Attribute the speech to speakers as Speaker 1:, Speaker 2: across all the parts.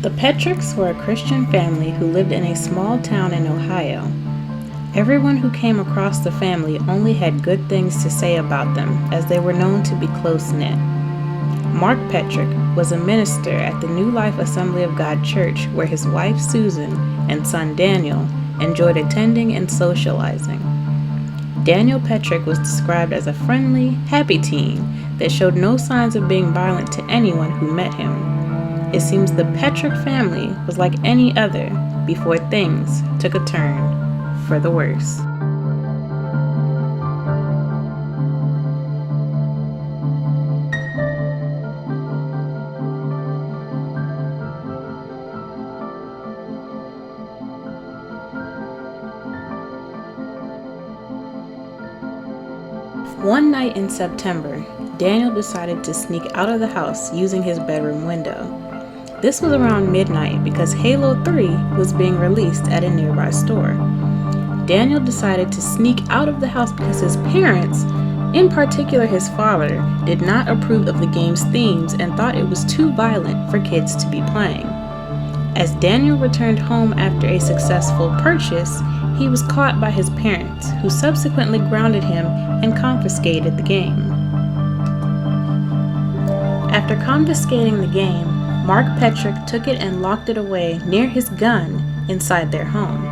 Speaker 1: The Petrics were a Christian family who lived in a small town in Ohio. Everyone who came across the family only had good things to say about them, as they were known to be close-knit. Mark Petric was a minister at the New Life Assembly of God Church, where his wife Susan and son Daniel enjoyed attending and socializing. Daniel Petric was described as a friendly, happy teen that showed no signs of being violent to anyone who met him. It seems the Petric family was like any other before things took a turn for the worse. One night in September, Daniel decided to sneak out of the house using his bedroom window. This was around midnight because Halo 3 was being released at a nearby store. Daniel decided to sneak out of the house because his parents, in particular his father, did not approve of the game's themes and thought it was too violent for kids to be playing. As Daniel returned home after a successful purchase, he was caught by his parents, who subsequently grounded him and confiscated the game. After confiscating the game, Mark Petric took it and locked it away near his gun inside their home.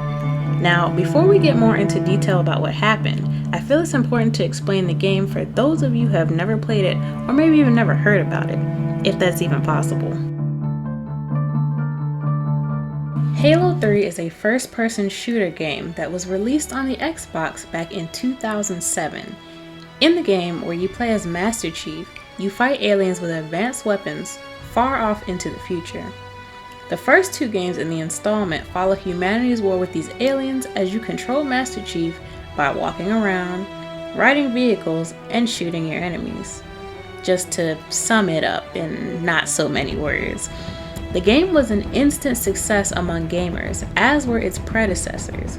Speaker 1: Now, before we get more into detail about what happened, I feel it's important to explain the game for those of you who have never played it or maybe even never heard about it, if that's even possible. Halo 3 is a first-person shooter game that was released on the Xbox back in 2007. In the game, where you play as Master Chief, you fight aliens with advanced weapons far off into the future. The first two games in the installment follow humanity's war with these aliens as you control Master Chief by walking around, riding vehicles, and shooting your enemies. Just to sum it up in not so many words. The game was an instant success among gamers, as were its predecessors.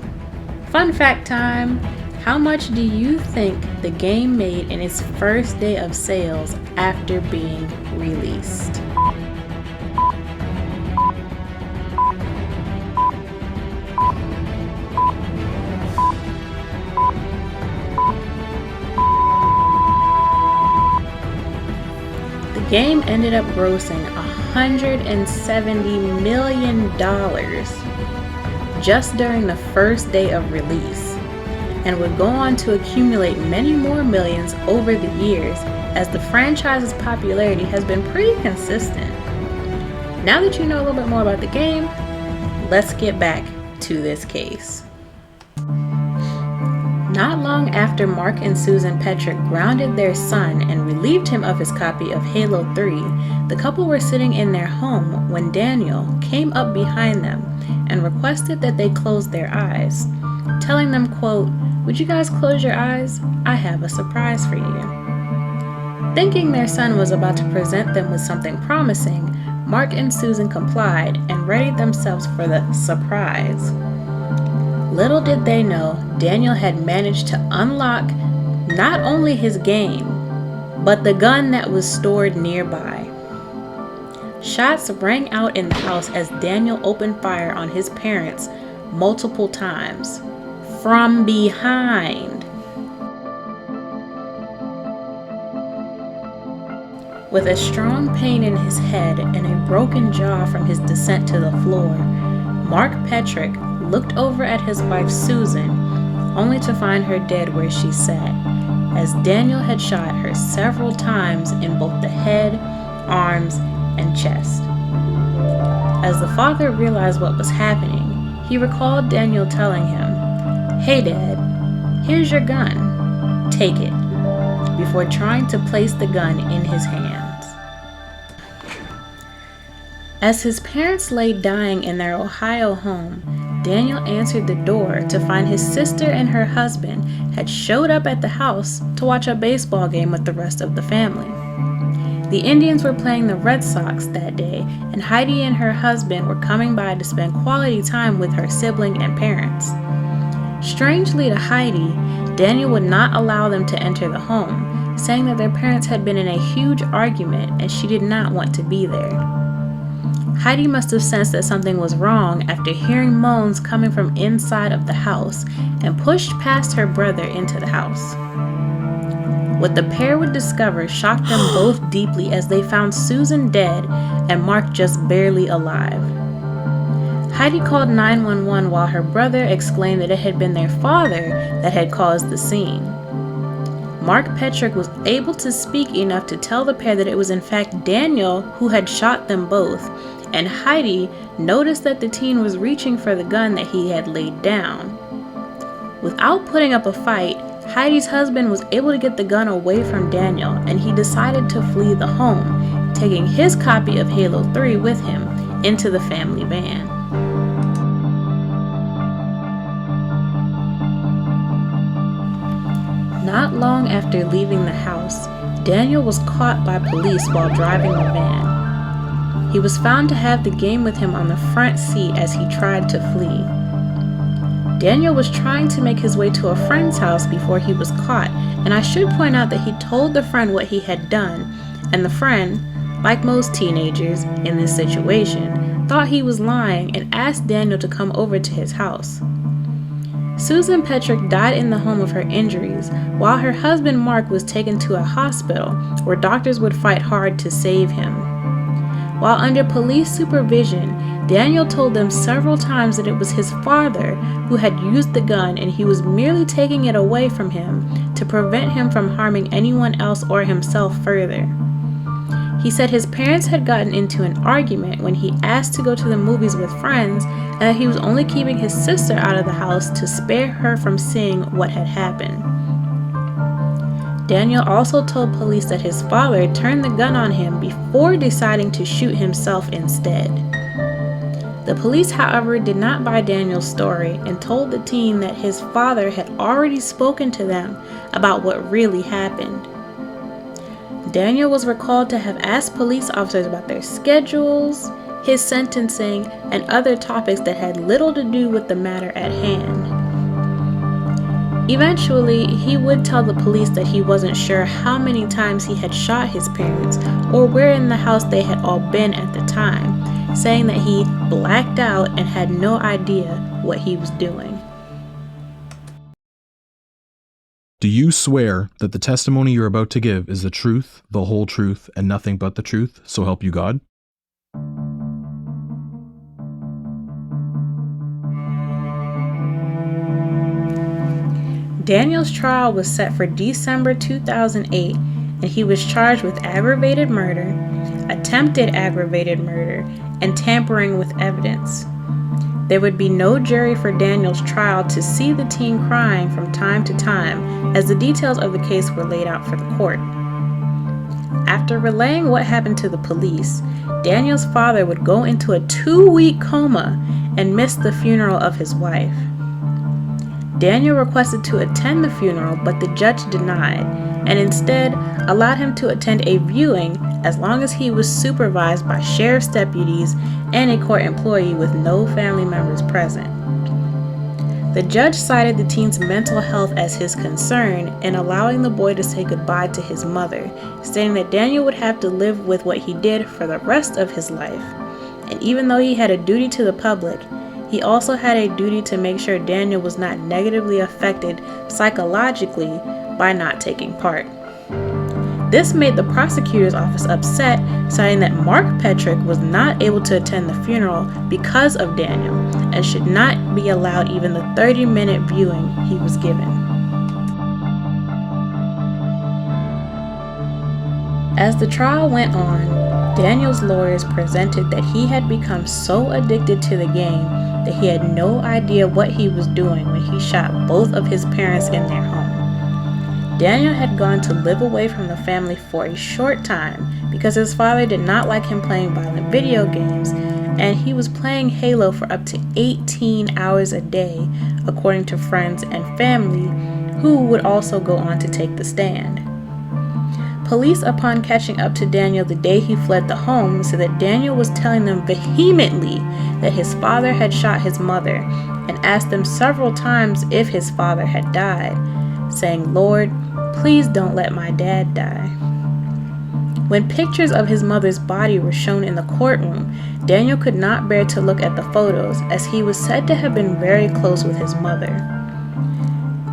Speaker 1: Fun fact time! How much do you think the game made in its first day of sales after being released? The game ended up grossing $170 million just during the first day of release, and would go on to accumulate many more millions over the years as the franchise's popularity has been pretty consistent. Now that you know a little bit more about the game, let's get back to this case. Not long after Mark and Susan Petric grounded their son and relieved him of his copy of Halo 3, the couple were sitting in their home when Daniel came up behind them and requested that they close their eyes, telling them, quote, "Would you guys close your eyes? I have a surprise for you." Thinking their son was about to present them with something promising, Mark and Susan complied and readied themselves for the surprise. Little did they know, Daniel had managed to unlock not only his game, but the gun that was stored nearby. Shots rang out in the house as Daniel opened fire on his parents multiple times, from behind. With a strong pain in his head and a broken jaw from his descent to the floor, Mark Petric looked over at his wife Susan, only to find her dead where she sat, as Daniel had shot her several times in both the head, arms, and chest. As the father realized what was happening, he recalled Daniel telling him, "Hey Dad, here's your gun, take it," before trying to place the gun in his hands. As his parents lay dying in their Ohio home, Daniel answered the door to find his sister and her husband had showed up at the house to watch a baseball game with the rest of the family. The Indians were playing the Red Sox that day, and Heidi and her husband were coming by to spend quality time with her sibling and parents. Strangely to Heidi, Daniel would not allow them to enter the home, saying that their parents had been in a huge argument and she did not want to be there. Heidi must have sensed that something was wrong after hearing moans coming from inside of the house and pushed past her brother into the house. What the pair would discover shocked them both deeply as they found Susan dead and Mark just barely alive. Heidi called 911 while her brother exclaimed that it had been their father that had caused the scene. Mark Petric was able to speak enough to tell the pair that it was in fact Daniel who had shot them both, and Heidi noticed that the teen was reaching for the gun that he had laid down. Without putting up a fight, Heidi's husband was able to get the gun away from Daniel, and he decided to flee the home, taking his copy of Halo 3 with him into the family van. Not long after leaving the house, Daniel was caught by police while driving the van. He was found to have the game with him on the front seat as he tried to flee. Daniel was trying to make his way to a friend's house before he was caught, and I should point out that he told the friend what he had done, and the friend, like most teenagers in this situation, thought he was lying and asked Daniel to come over to his house. Susan Petric died in the home of her injuries, while her husband Mark was taken to a hospital where doctors would fight hard to save him. While under police supervision, Daniel told them several times that it was his father who had used the gun and he was merely taking it away from him to prevent him from harming anyone else or himself further. He said his parents had gotten into an argument when he asked to go to the movies with friends and that he was only keeping his sister out of the house to spare her from seeing what had happened. Daniel also told police that his father turned the gun on him before deciding to shoot himself instead. The police, however, did not buy Daniel's story and told the teen that his father had already spoken to them about what really happened. Daniel was recalled to have asked police officers about their schedules, his sentencing, and other topics that had little to do with the matter at hand. Eventually, he would tell the police that he wasn't sure how many times he had shot his parents or where in the house they had all been at the time, saying that he blacked out and had no idea what he was doing.
Speaker 2: Do you swear that the testimony you're about to give is the truth, the whole truth, and nothing but the truth, so help you God?
Speaker 1: Daniel's trial was set for December 2008, and he was charged with aggravated murder, attempted aggravated murder, and tampering with evidence. There would be no jury for Daniel's trial to see the teen crying from time to time, as the details of the case were laid out for the court. After relaying what happened to the police, Daniel's father would go into a 2-week coma and miss the funeral of his wife. Daniel requested to attend the funeral, but the judge denied, and instead allowed him to attend a viewing as long as he was supervised by sheriff's deputies and a court employee with no family members present. The judge cited the teen's mental health as his concern in allowing the boy to say goodbye to his mother, stating that Daniel would have to live with what he did for the rest of his life. And even though he had a duty to the public, he also had a duty to make sure Daniel was not negatively affected psychologically by not taking part. This made the prosecutor's office upset, citing that Mark Petric was not able to attend the funeral because of Daniel and should not be allowed even the 30-minute viewing he was given. As the trial went on, Daniel's lawyers presented that he had become so addicted to the game that he had no idea what he was doing when he shot both of his parents in their home. Daniel had gone to live away from the family for a short time because his father did not like him playing violent video games, and he was playing Halo for up to 18 hours a day, according to friends and family who would also go on to take the stand. Police, upon catching up to Daniel the day he fled the home, said that Daniel was telling them vehemently that his father had shot his mother and asked them several times if his father had died, saying, "Lord, please don't let my dad die." When pictures of his mother's body were shown in the courtroom, Daniel could not bear to look at the photos, as he was said to have been very close with his mother.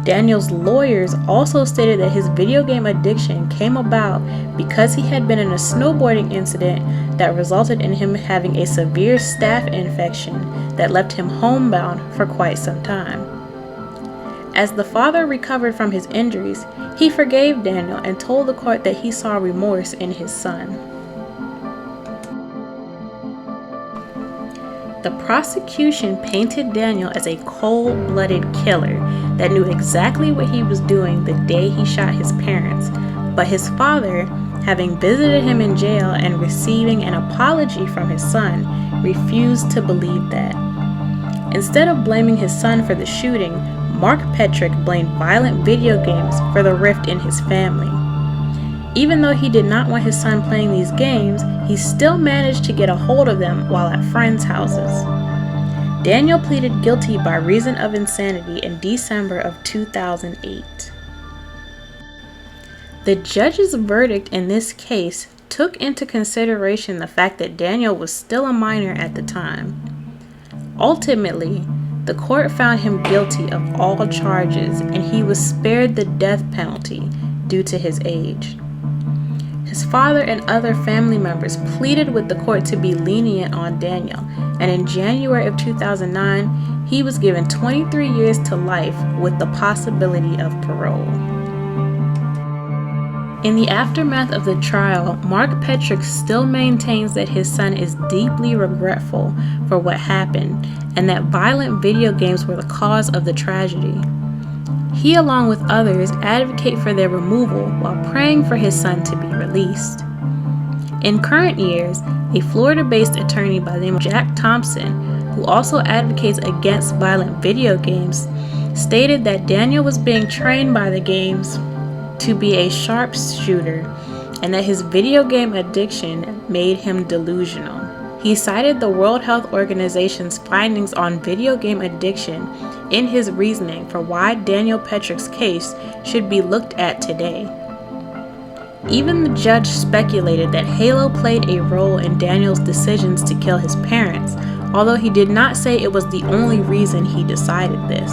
Speaker 1: Daniel's lawyers also stated that his video game addiction came about because he had been in a snowboarding incident that resulted in him having a severe staph infection that left him homebound for quite some time. As the father recovered from his injuries, he forgave Daniel and told the court that he saw remorse in his son. The prosecution painted Daniel as a cold-blooded killer that knew exactly what he was doing the day he shot his parents, but his father, having visited him in jail and receiving an apology from his son, refused to believe that. Instead of blaming his son for the shooting, Mark Petric blamed violent video games for the rift in his family. Even though he did not want his son playing these games, he still managed to get a hold of them while at friends' houses. Daniel pleaded guilty by reason of insanity in December of 2008. The judge's verdict in this case took into consideration the fact that Daniel was still a minor at the time. Ultimately, the court found him guilty of all charges, and he was spared the death penalty due to his age. His father and other family members pleaded with the court to be lenient on Daniel, and in January of 2009, he was given 23 years to life with the possibility of parole. In the aftermath of the trial, Mark Petric still maintains that his son is deeply regretful for what happened and that violent video games were the cause of the tragedy. He, along with others, advocate for their removal while praying for his son to be released. In current years, a Florida-based attorney by the name of Jack Thompson, who also advocates against violent video games, stated that Daniel was being trained by the games to be a sharpshooter and that his video game addiction made him delusional. He cited the World Health Organization's findings on video game addiction in his reasoning for why Daniel Petric's case should be looked at today. Even the judge speculated that Halo played a role in Daniel's decisions to kill his parents, although he did not say it was the only reason he decided this.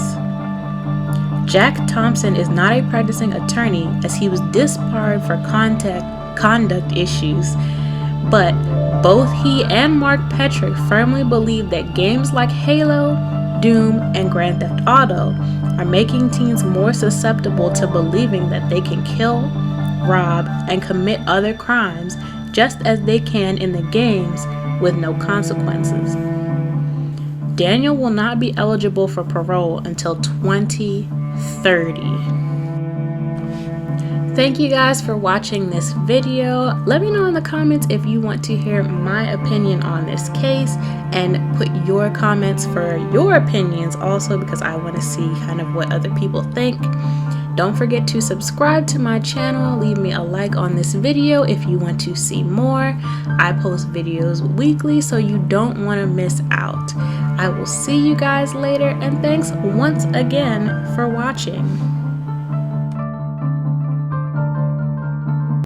Speaker 1: Jack Thompson is not a practicing attorney, as he was disbarred for conduct issues, but both he and Mark Petric firmly believe that games like Halo, Doom, and Grand Theft Auto are making teens more susceptible to believing that they can kill, rob, and commit other crimes just as they can in the games with no consequences. Daniel will not be eligible for parole until 2030. Thank you guys for watching this video. Let me know in the comments if you want to hear my opinion on this case, and put your comments for your opinions also, because I want to see kind of what other people think. Don't forget to subscribe to my channel. Leave me a like on this video if you want to see more. I post videos weekly, so you don't want to miss out. I will see you guys later, and thanks once again for watching.